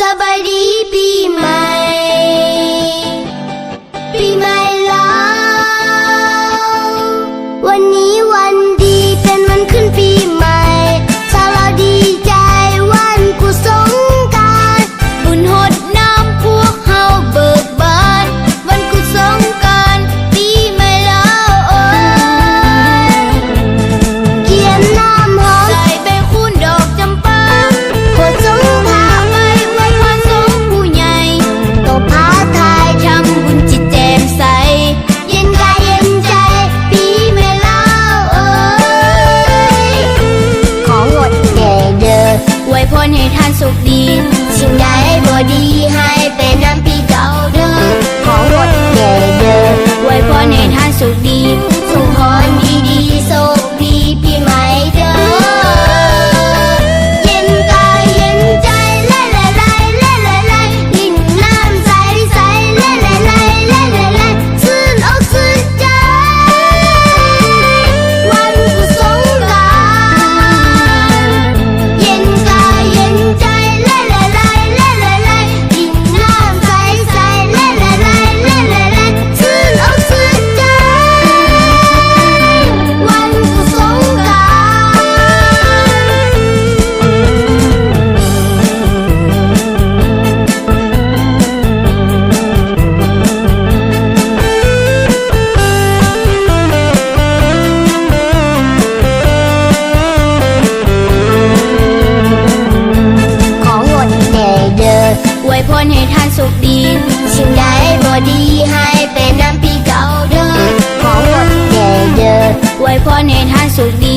สบายดีปีใหม่ปีใหม่แล้ววันนี้วันดีเป็นวันขึ้นปีใหม่ถ้าเราดีใจวันกุศลกรานต์บุญหดน้ำพวกเฮาเบิกบานวันกุศลกรานต์ปีใหม่แล้วเอ้ยเขียนน้ำหอมใส่ใบคูณดอกจำปาขวดสงพาไปไว้พรสงผู้ใหญ่ตบผ้าทายทำบุญจิตแจ่มใสเย็นกายเย็นใจปีใหม่แล้วเอ้ยของงดแด่เด้ออวยพรให้ท่านสุขดีสิ่งใดบ่ดีให้เป็นน้ำปีเก่าเด้อของงดแด่เด้ออวยพรให้ท่านสุขดีสุขพรดีๆโชคดีปีใหม่เด้อเย็นกายเย็นใจเล่เล่ไล่เล่เล่ไล่ลิ้นน้ำใสใสเล่เล่ไล่เล่เล่ไล่ชื่นอกชื่นใจวันกุศลกรานต์เย็นกายเย็นใจเล่เล่ไล่เล่เล่ไล่ลิ้นน้ำใสใสเล่เล่ไล่เล่เล่ไล่ชื่นอกชื่นใจวันกุศลกรานต์ของงดแด่เด้ออวยพรให้ท่านสุขดีสิ่งใดบ่ดีให้เป็นน้ำปีเก่าเด้อของงดแด่เด้ออวยพรให้ท่านสุขดี